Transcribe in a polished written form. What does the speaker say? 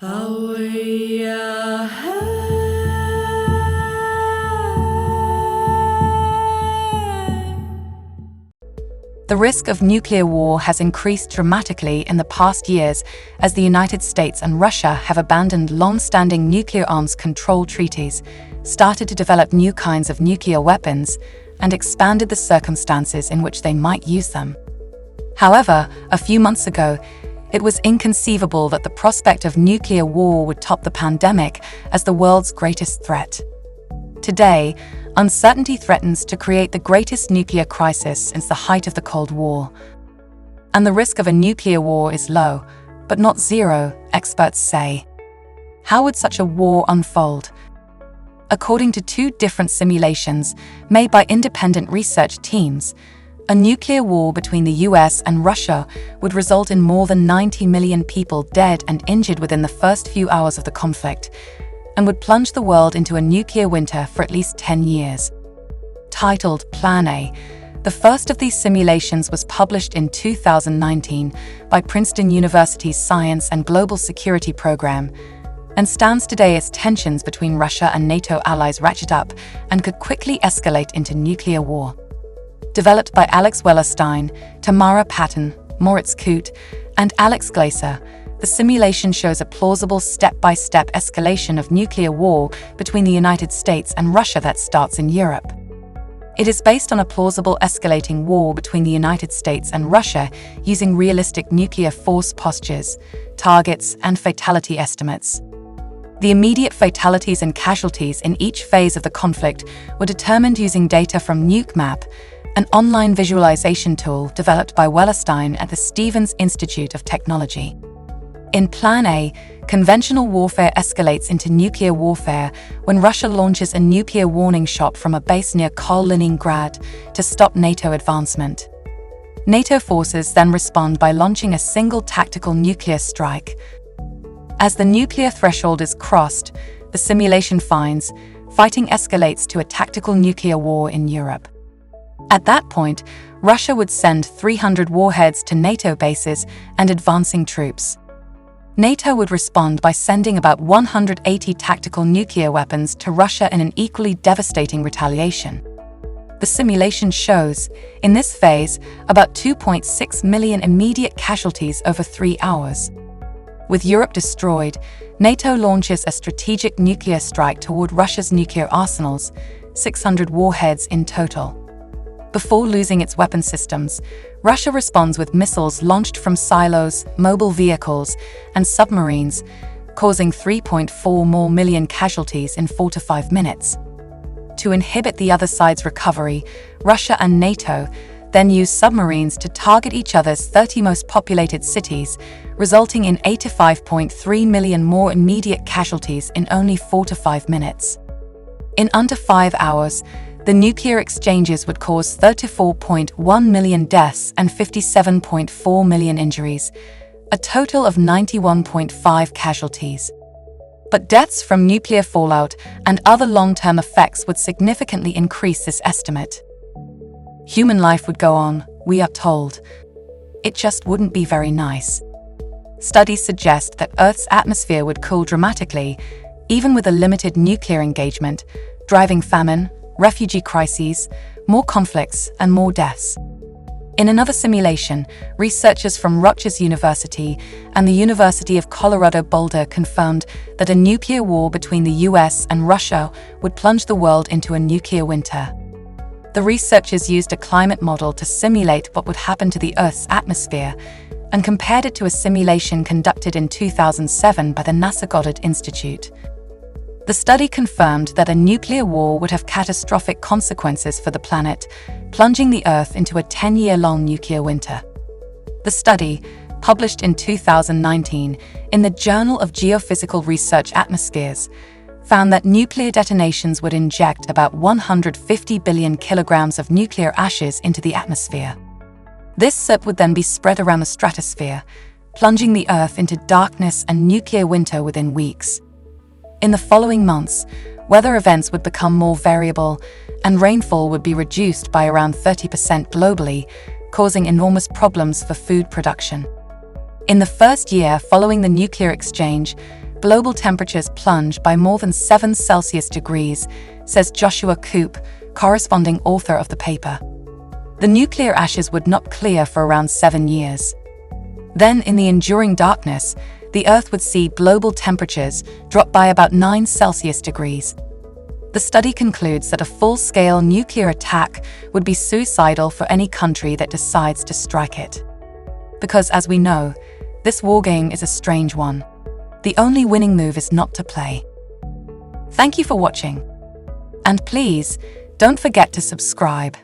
The risk of nuclear war has increased dramatically in the past years as the United States and Russia have abandoned long-standing nuclear arms control treaties, started to develop new kinds of nuclear weapons, and expanded the circumstances in which they might use them. However, a few months ago, it was inconceivable that the prospect of nuclear war would top the pandemic as the world's greatest threat. Today, uncertainty threatens to create the greatest nuclear crisis since the height of the Cold War. And the risk of a nuclear war is low, but not zero, experts say. How would such a war unfold? According to two different simulations made by independent research teams, a nuclear war between the US and Russia would result in more than 90 million people dead and injured within the first few hours of the conflict, and would plunge the world into a nuclear winter for at least 10 years. Titled Plan A, the first of these simulations was published in 2019 by Princeton University's Science and Global Security Program, and stands today as tensions between Russia and NATO allies ratchet up and could quickly escalate into nuclear war. Developed by Alex Wellerstein, Tamara Patton, Moritz Coupe, and Alex Glaser, the simulation shows a plausible step-by-step escalation of nuclear war between the United States and Russia that starts in Europe. It is based on a plausible escalating war between the United States and Russia using realistic nuclear force postures, targets, and fatality estimates. The immediate fatalities and casualties in each phase of the conflict were determined using data from NUKEMAP, an online visualization tool developed by Wellerstein at the Stevens Institute of Technology. In Plan A, conventional warfare escalates into nuclear warfare when Russia launches a nuclear warning shot from a base near Kaliningrad to stop NATO advancement. NATO forces then respond by launching a single tactical nuclear strike. As the nuclear threshold is crossed, the simulation finds, fighting escalates to a tactical nuclear war in Europe. At that point, Russia would send 300 warheads to NATO bases and advancing troops. NATO would respond by sending about 180 tactical nuclear weapons to Russia in an equally devastating retaliation. The simulation shows, in this phase, about 2.6 million immediate casualties over 3 hours. With Europe destroyed, NATO launches a strategic nuclear strike toward Russia's nuclear arsenals, 600 warheads in total. Before losing its weapon systems, Russia responds with missiles launched from silos, mobile vehicles, and submarines, causing 3.4 more million casualties in 4 to 5 minutes. To inhibit the other side's recovery, Russia and NATO then use submarines to target each other's 30 most populated cities, resulting in 85.3 million more immediate casualties in only 4 to 5 minutes. In under 5 hours, the nuclear exchanges would cause 34.1 million deaths and 57.4 million injuries, a total of 91.5 casualties. But deaths from nuclear fallout and other long-term effects would significantly increase this estimate. Human life would go on, we are told. It just wouldn't be very nice. Studies suggest that Earth's atmosphere would cool dramatically, even with a limited nuclear engagement, driving famine, refugee crises, more conflicts, and more deaths. In another simulation, researchers from Rutgers University and the University of Colorado Boulder confirmed that a nuclear war between the US and Russia would plunge the world into a nuclear winter. The researchers used a climate model to simulate what would happen to the Earth's atmosphere and compared it to a simulation conducted in 2007 by the NASA Goddard Institute. The study confirmed that a nuclear war would have catastrophic consequences for the planet, plunging the Earth into a 10-year-long nuclear winter. The study, published in 2019 in the Journal of Geophysical Research Atmospheres, found that nuclear detonations would inject about 150 billion kilograms of nuclear ashes into the atmosphere. This soot would then be spread around the stratosphere, plunging the Earth into darkness and nuclear winter within weeks. In the following months, weather events would become more variable, and rainfall would be reduced by around 30% globally, causing enormous problems for food production. In the first year following the nuclear exchange, global temperatures plunge by more than 7 Celsius degrees, says Joshua Coupe, corresponding author of the paper. The nuclear ashes would not clear for around 7 years. Then, in the enduring darkness, the Earth would see global temperatures drop by about 9 Celsius degrees. The study concludes that a full-scale nuclear attack would be suicidal for any country that decides to strike it. Because, as we know, this wargame is a strange one. The only winning move is not to play. Thank you for watching. And please, don't forget to subscribe.